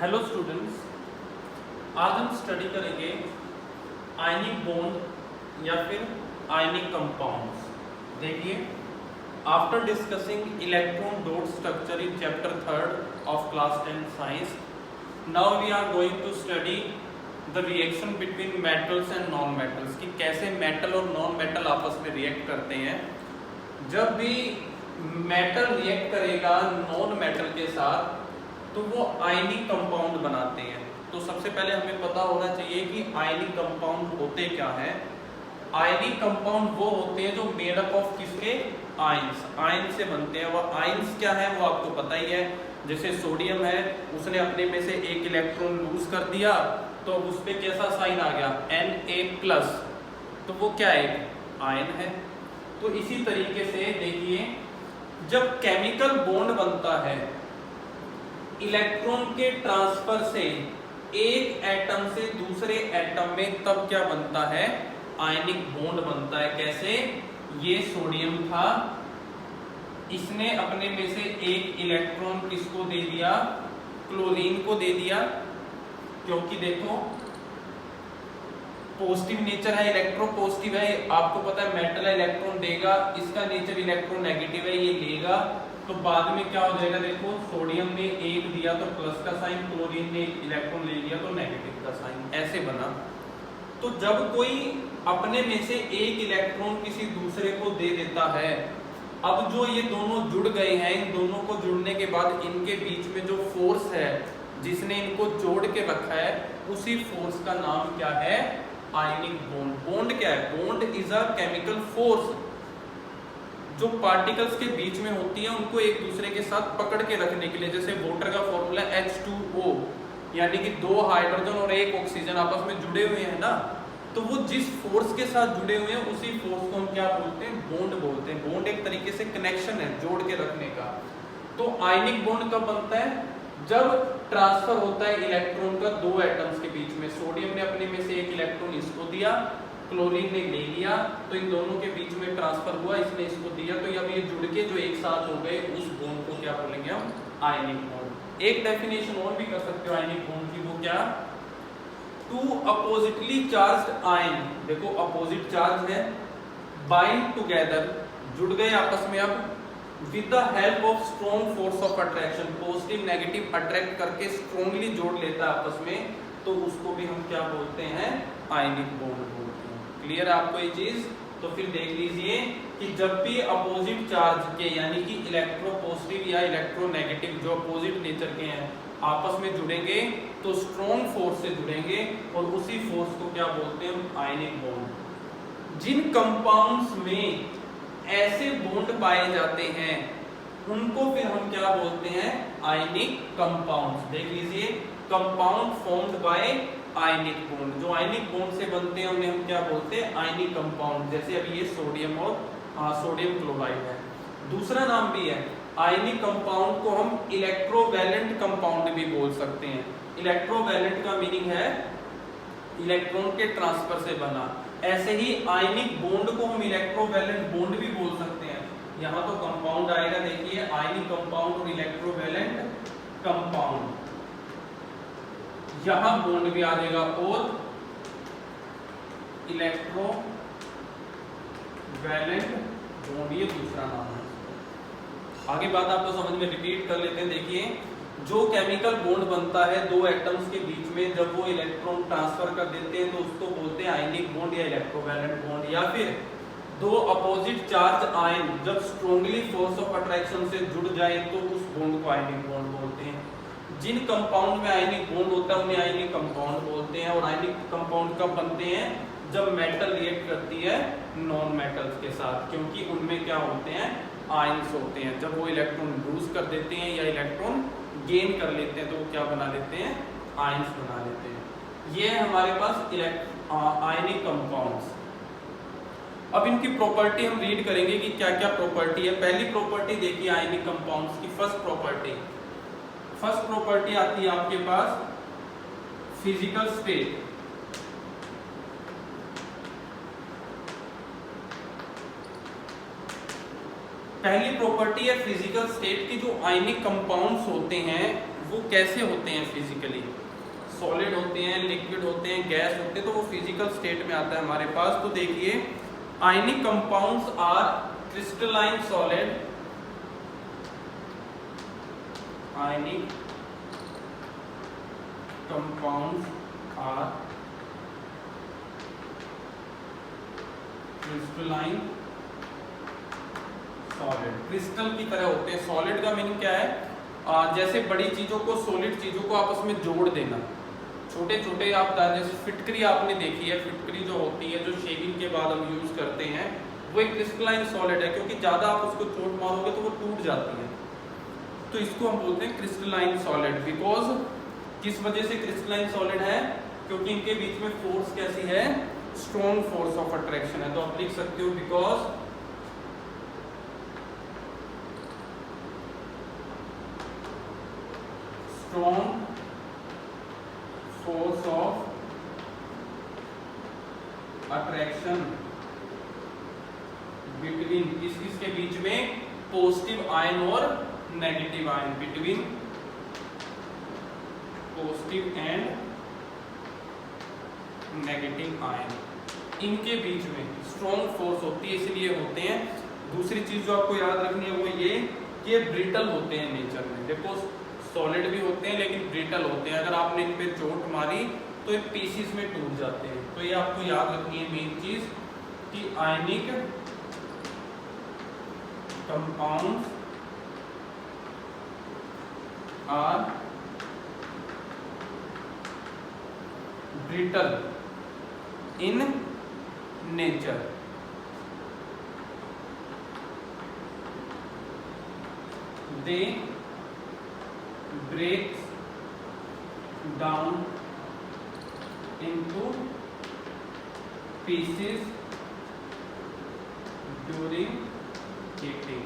Hello students, आज हम study करेंगे आयनिक बॉन्ड या फिर आयनिक कंपाउंड्स। देखिए, after discussing electron dot structure in chapter 3 of class 10 science, now we are going to study the reaction between metals and non metals, कि कैसे metal और non metal आपस में रिएक्ट करते हैं। जब भी मेटल रिएक्ट करेगा नॉन मेटल के साथ तो वो आयनिक कंपाउंड बनाते हैं। तो सबसे पहले हमें पता होना चाहिए कि आयनिक कंपाउंड होते क्या हैं। आयनिक कंपाउंड वो होते हैं जो मेड अप ऑफ किसके, आयंस, आयन से बनते हैं। वो आयंस क्या है वो आपको पता ही है। जैसे सोडियम है, उसने अपने में से एक इलेक्ट्रॉन लूज कर दिया तो उस पे कैसा साइन आ गया, Na+, तो वो क्या है, आयन है। तो इसी तरीके से देखिए, जब केमिकल बॉन्ड बनता है इलेक्ट्रॉन के ट्रांसफर से एक एटम से दूसरे एटम में, तब क्या बनता है, आयनिक बॉन्ड बनता है। कैसे, ये सोडियम था, इसने अपने में से एक इलेक्ट्रॉन किसको दे दिया, क्लोरीन को दे दिया, क्योंकि देखो पॉजिटिव नेचर है, इलेक्ट्रो पॉजिटिव है। आपको पता है मेटल इलेक्ट्रॉन देगा, इसका नेचर इलेक्ट्रो नेगेटिव है, ये लेगा तो बाद में क्या हो जाएगा। देखो सोडियम ने एक दिया तो प्लस का साइन, क्लोरीन ने एक इलेक्ट्रॉन ले लिया तो नेगेटिव का साइन, ऐसे बना। तो जब कोई अपने में से एक इलेक्ट्रॉन किसी दूसरे को दे देता है, अब जो ये दोनों जुड़ गए हैं, इन दोनों को जुड़ने के बाद इनके बीच में जो फोर्स है जिसने इनको जोड़ के रखा है, उसी फोर्स का नाम क्या है, आयनिक बॉन्ड। बॉन्ड क्या है, bond is a chemical force जो पार्टिकल्स के बीच में होती है, उनको एक दूसरे के साथ पकड़ के रखने के लिए। जैसे वाटर का फॉर्मूला H2O, यानी कि 2 हाइड्रोजन और 1 ऑक्सीजन आपस में जुड़े हुए हैं ना, तो वो जिस फोर्स के साथ जुड़े हुए हैं उसी फोर्स को हम क्या बोलते हैं, बॉन्ड बोलते हैं। बॉन्ड एक तरीके से कनेक्शन है, जोड़ के रखने का। तो आयनिक बॉन्ड कब बनता है, जब ट्रांसफर होता है इलेक्ट्रॉन का दो एटम्स के बीच में। सोडियम ने अपने में से एक इलेक्ट्रॉन इसको दिया, क्लोरीन ने ले लिया, तो इन दोनों के बीच में ट्रांसफर हुआ, इसने इसको दिया, तो अब ये जुड़ के जो एक साथ हो गए, उस बॉन्ड को क्या बोलेंगे हम, आयनिक बॉन्ड। एक डेफिनेशन और भी कर सकते हो आयनिक बॉन्ड की, वो क्या, टू अपोजिटली चार्ज्ड आयन, देखो अपोजिट चार्ज है, बाइंड टुगेदर, जुड़ गए आपस में, अब with the help of strong force of attraction, positive negative attract करके स्ट्रॉन्गली जोड़ लेता है आपस में, तो उसको भी हम क्या बोलते हैं, आयनिक बॉन्ड बोलते हैं। क्लियर है आपको ये चीज। तो फिर देख लीजिए कि जब भी अपोजिट चार्ज के, यानी कि इलेक्ट्रो पॉजिटिव या इलेक्ट्रो नेगेटिव जो अपोजिट नेचर के हैं, आपस में जुड़ेंगे तो स्ट्रॉन्ग फोर्स से जुड़ेंगे, और उसी फोर्स को क्या बोलते हैं हम, आयनिक बॉन्ड। जिन कंपाउंड्स में ऐसे बॉन्ड पाए जाते हैं उनको फिर हम क्या बोलते हैं, आयनिक कंपाउंड्स। देख लीजिए, compound formed by ionic bond, जो आयनिक बॉन्ड से बनते हैं उन्हें हम क्या बोलते हैं, आयनिक कंपाउंड। जैसे अभी ये सोडियम और सोडियम क्लोराइड है। दूसरा नाम भी है, आयनिक कंपाउंड को हम इलेक्ट्रोवैलेंट कंपाउंड भी बोल सकते हैं। इलेक्ट्रोवैलेंट का मीनिंग है इलेक्ट्रॉन के ट्रांसफर से बना। ऐसे ही आयनिक बॉन्ड को हम इलेक्ट्रोवैलेंट बॉन्ड भी बोल सकते हैं। यहाँ तो कंपाउंड आएगा, देखिए आयनिक कंपाउंड और इलेक्ट्रोवैलेंट कंपाउंड, यहां बॉन्ड भी आ जाएगा, और इलेक्ट्रोवैलेंट बॉन्ड ये दूसरा नाम है। आगे बात आपको समझ में रिपीट कर लेते हैं। देखिए, जो केमिकल बॉन्ड बनता है दो एटम्स के बीच में, जब वो इलेक्ट्रॉन ट्रांसफर कर देते हैं तो उसको बोलते हैं आयनिक बॉन्ड या इलेक्ट्रोवैलेंट बॉन्ड। या फिर दो अपोजिट चार्ज आयन जब स्ट्रॉन्गली फोर्स ऑफ अट्रैक्शन से जुड़ जाए तो उस बॉन्ड को आयनिक बॉन्ड बोलते हैं। जिन कंपाउंड में आयनिक बॉन्ड होता है उन्हें आयनिक कंपाउंड बोलते हैं। और आयनिक कंपाउंड कब बनते हैं, जब मेटल रिएक्ट करती है नॉन मेटल्स के साथ, क्योंकि उनमें क्या होते हैं, आयंस होते हैं। जब वो इलेक्ट्रॉन लूज कर देते हैं या इलेक्ट्रॉन गेन कर लेते हैं तो वो क्या बना लेते हैं, आयंस बना लेते हैं। ये है हमारे पास आयनिक कंपाउंड्स। अब इनकी प्रॉपर्टी हम रीड करेंगे कि क्या क्या प्रॉपर्टी है। पहली प्रॉपर्टी देखिए आयनिक कंपाउंड्स की, फर्स्ट प्रॉपर्टी आती है आपके पास फिजिकल स्टेट। पहली प्रॉपर्टी है फिजिकल स्टेट की, जो आयनिक कंपाउंड्स होते हैं वो कैसे होते हैं फिजिकली, सॉलिड होते हैं, लिक्विड होते हैं, गैस होते हैं, तो वो फिजिकल स्टेट में आता है हमारे पास। तो देखिए ionic compounds are crystalline solid, ionic compounds are crystalline solid, crystal की तरह होते हैं। सॉलिड का मीनिंग क्या है, जैसे बड़ी चीजों को, सॉलिड चीजों को आपस में जोड़ देना। छोटे छोटे आप जैसे फिटकरी आपने देखी है, फिटकरी जो होती है जो शेविंग के बाद हम यूज करते हैं, वो एक क्रिस्टलाइन सॉलिड है, क्योंकि ज्यादा आप उसको चोट मारोगे तो वो टूट जाती है। तो इसको हम बोलते हैं क्रिस्टलाइन सॉलिड। बिकॉज किस वजह से क्रिस्टलाइन सॉलिड है, क्योंकि इनके बीच में फोर्स कैसी है, स्ट्रॉन्ग फोर्स ऑफ अट्रैक्शन है। तो आप लिख सकते हो because strong force of attraction between, किसके बीच में, पॉजिटिव आयन और negative ion, between positive and negative ion, इनके बीच में स्ट्रॉन्ग फोर्स होती है, इसलिए होते हैं। दूसरी चीज जो आपको याद रखनी है वो ये कि ये ब्रिटल होते हैं नेचर में। देखो सॉलिड भी होते हैं लेकिन ब्रिटल होते हैं, अगर आपने इन पे चोट मारी तो ये पीसीस में टूट जाते हैं। तो ये आपको याद रखनी है मेन चीज कि ionic compounds are brittle in nature, they breaks down into pieces during heating।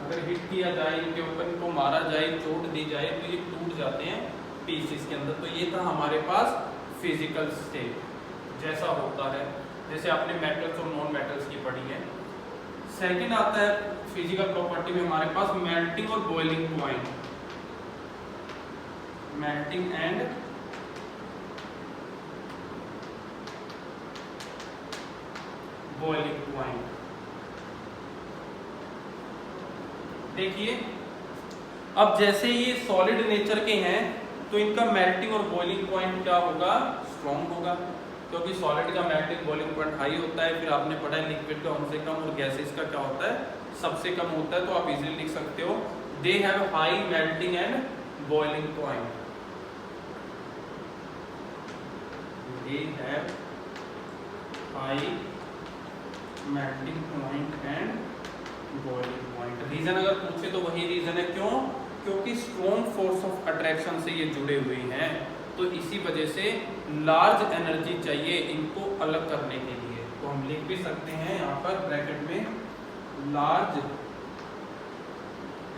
अगर हिट किया जाए, इनके ऊपर इनको मारा जाए, चोट दी जाए तो ये टूट जाते हैं पीसेस के अंदर। तो ये था हमारे पास फिजिकल स्टेट जैसा होता है, जैसे आपने मेटल्स और नॉन मेटल्स की पढ़ी है। सेकंड आता है फिजिकल प्रॉपर्टी में हमारे पास मेल्टिंग और boiling point, melting and boiling point. देखिए अब जैसे ये सॉलिड नेचर के हैं तो इनका मेल्टिंग और बॉइलिंग पॉइंट क्या होगा, स्ट्रॉन्ग होगा, क्योंकि सॉलिड का मेल्टिंग बॉइलिंग पॉइंट हाई होता है। फिर आपने पढ़ा है लिक्विड का उनसे कम और गैसेस का क्या होता है, सबसे कम होता है। तो आप इजीली लिख सकते हो they have high melting and boiling point, they have high melting point and boiling point. Reason अगर पूछे तो वही रीजन है, क्यों, क्योंकि स्ट्रॉन्ग फोर्स ऑफ अट्रैक्शन से ये जुड़े हुए हैं। तो इसी वजह से लार्ज एनर्जी चाहिए इनको अलग करने के लिए। तो हम लिख भी सकते हैं यहाँ पर ब्रैकेट में, large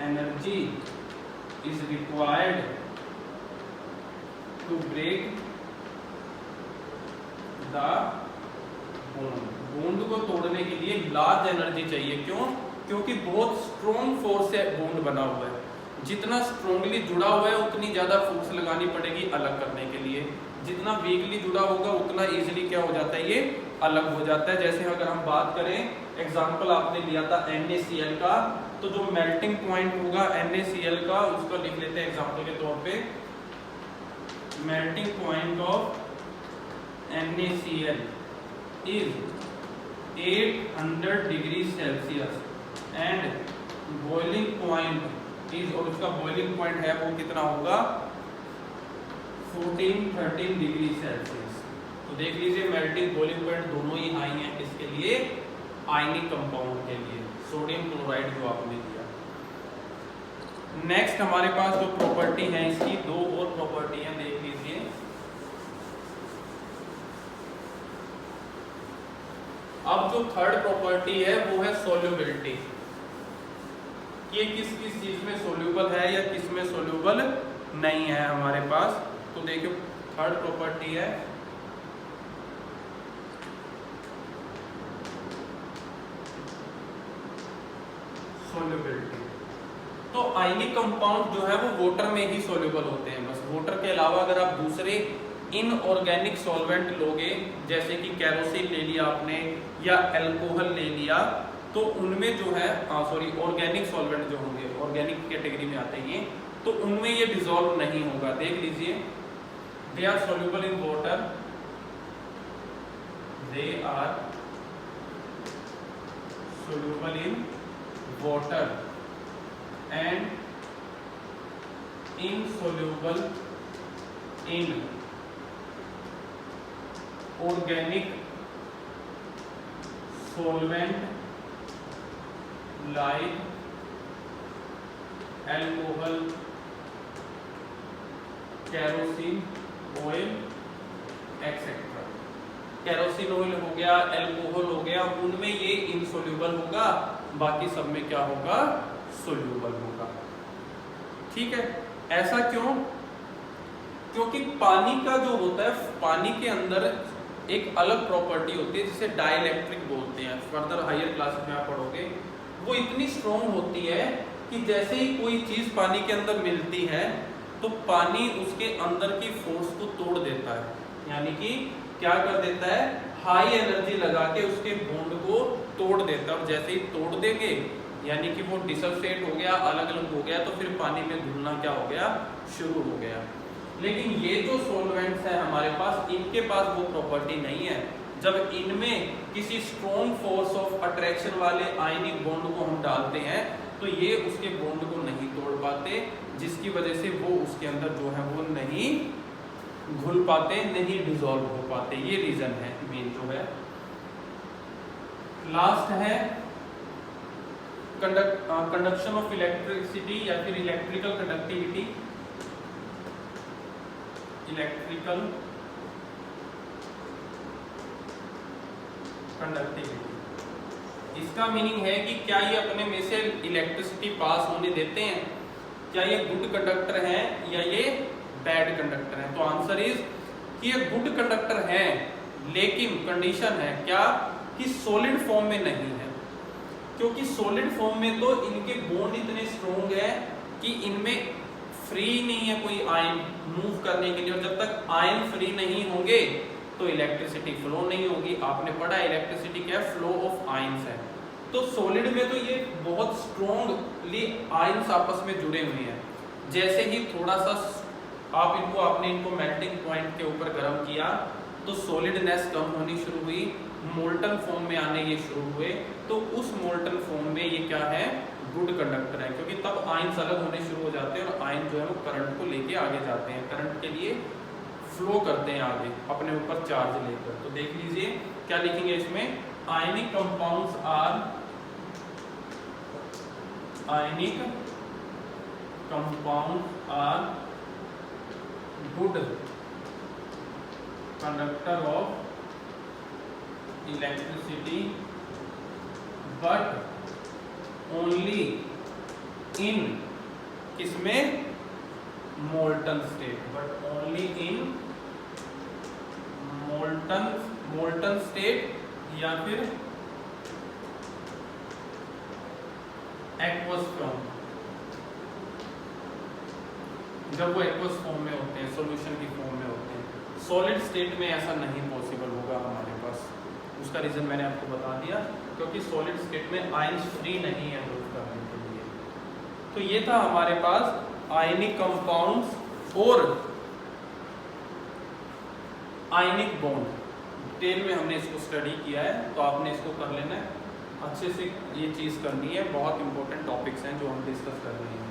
energy is required to break the bond. Bond को तोड़ने के लिए लार्ज एनर्जी चाहिए, क्यों, क्योंकि बहुत स्ट्रॉन्ग फोर्स से बॉन्ड बना हुआ है। जितना स्ट्रॉन्गली जुड़ा हुआ है उतनी ज्यादा फोर्स लगानी पड़ेगी अलग करने के लिए। जितना वीकली जुड़ा होगा उतना इजीली क्या हो जाता है, ये अलग हो जाता है। जैसे अगर हम बात करें, एग्जांपल आपने लिया था NaCl का, तो जो मेल्टिंग पॉइंट होगा NaCl का उसको लिख लेते हैं एग्जांपल के तौर पे, melting point of NaCl is 800 degree Celsius and boiling point is, और उसका बॉइलिंग पॉइंट है वो कितना होगा, 14-13 डिग्री सेल्सियस। तो देख लीजिए मेल्टिंग बॉइलिंग पॉइंट दोनों ही हाई हैं, किसके लिए, आयनिक कंपाउंड के लिए, सोडियम क्लोराइड जो आपने दिया। नेक्स्ट हमारे पास जो प्रॉपर्टी है इसकी दो और प्रॉपर्टी है, देख लीजिए। अब जो थर्ड प्रॉपर्टी है वो है सोल्यूबिलिटी, ये किस किस चीज में सोल्यूबल है या किस में सोल्यूबल नहीं है हमारे पास। तो देखिए थर्ड प्रॉपर्टी है सोल्यूबिलिटी। तो आयनिक कंपाउंड जो है वो वाटर में ही सॉल्युबल होते हैं बस। वाटर के अलावा अगर आप दूसरे इनऑर्गेनिक सॉल्वेंट लोगे, जैसे कि कैरोसिन ले लिया आपने या अल्कोहल ले लिया, तो उनमें जो है ऑर्गेनिक सॉल्वेंट जो होंगे, ऑर्गेनिक कैटेगरी में आते हैं ये, तो उनमें ये डिसॉल्व नहीं होगा। देख लीजिए, they are soluble in water, they are soluble in water and insoluble in organic solvent like alcohol, kerosene oil etc. Kerosene oil हो गया, अल्कोहल हो गया, उनमें ये इनसोल्यूबल होगा, बाकी सब में क्या होगा, सोल्यूबल होगा। ठीक है, ऐसा क्यों? क्योंकि पानी का जो होता है, पानी के अंदर एक अलग प्रॉपर्टी होती है जिसे डाइलेक्ट्रिक बोलते हैं। फर्दर हायर क्लास में आप पढ़ोगे, वो इतनी स्ट्रॉन्ग होती है कि जैसे ही कोई चीज पानी के अंदर मिलती है तो पानी उसके अंदर की फोर्स को तोड़ देता है, यानी कि क्या कर देता है, हाई एनर्जी लगा के उसके बॉन्ड को तोड़ देता है। और जैसे ही तोड़ देंगे यानी कि वो डिसोसिएट हो गया, अलग अलग हो गया, तो फिर पानी में घुलना क्या हो गया, शुरू हो गया। लेकिन ये जो सॉल्वेंट्स हैं हमारे पास, इनके पास वो प्रॉपर्टी नहीं है। जब इनमें किसी स्ट्रॉन्ग फोर्स ऑफ अट्रैक्शन वाले आयनिक बॉन्ड को हम डालते हैं तो ये उसके बॉन्ड को नहीं तोड़ पाते, जिसकी वजह से वो उसके अंदर जो है वो नहीं घुल पाते, नहीं डिसॉल्व हो पाते। ये रीजन है मेन जो है। लास्ट है कंडक्शन ऑफ इलेक्ट्रिसिटी या फिर इलेक्ट्रिकल कंडक्टिविटी। इलेक्ट्रिकल कंडक्टिविटी, इसका मीनिंग है कि क्या ये अपने में से इलेक्ट्रिसिटी पास होने देते हैं, क्या ये गुड कंडक्टर हैं या ये बैड कंडक्टर है। तो आंसर इज कि ये गुड कंडक्टर है, लेकिन कंडीशन है क्या, कि सॉलिड फॉर्म में नहीं है। क्योंकि सॉलिड फॉर्म में तो इनके बॉन्ड इतने स्ट्रॉन्ग है कि इनमें फ्री नहीं है कोई आयन मूव करने के लिए, और जब तक आयन फ्री नहीं होंगे तो इलेक्ट्रिसिटी फ्लो नहीं होगी। आपने पढ़ा इलेक्ट्रिसिटी क्या है, फ्लो ऑफ आयंस है। तो सॉलिड में तो ये बहुत स्ट्रॉन्गली आयंस आपस में जुड़े हुए हैं। जैसे ही थोड़ा सा आपने इनको मेल्टिंग पॉइंट के ऊपर गर्म किया तो सॉलिडनेस कम होनी शुरू हुई, मोल्टन फॉर्म में आने ये शुरू हुए। तो उस मोल्टन फॉर्म में ये क्या है, गुड कंडक्टर है, क्योंकि तब आयंस अलग होने शुरू हो जाते हैं और आयन जो है वो करंट को लेके आगे जाते हैं, करंट के लिए फ्लो करते हैं आगे अपने ऊपर चार्ज लेकर। तो देख लीजिए क्या लिखेंगे इसमें, ionic compounds are, ionic compounds are good conductor of electricity but only in, किसमें, molten state, but only in molten state या फिर एक्वस फॉर्म, जब वो एक्वस फॉर्म में होते हैं, सॉल्यूशन की फॉर्म में होते हैं। सॉलिड स्टेट में ऐसा नहीं पॉसिबल होगा हमारे पास। उसका रीजन मैंने आपको बता दिया, क्योंकि सॉलिड स्टेट में आयंस फ्री नहीं है मूव करने के लिए। तो ये था हमारे पास आयनिक कंपाउंड्स और आयनिक बॉन्ड। डिटेल में हमने इसको स्टडी किया है, तो आपने इसको कर लेना है अच्छे से। ये चीज़ करनी है, बहुत इंपॉर्टेंट टॉपिक्स हैं जो हम डिस्कस कर रहे हैं।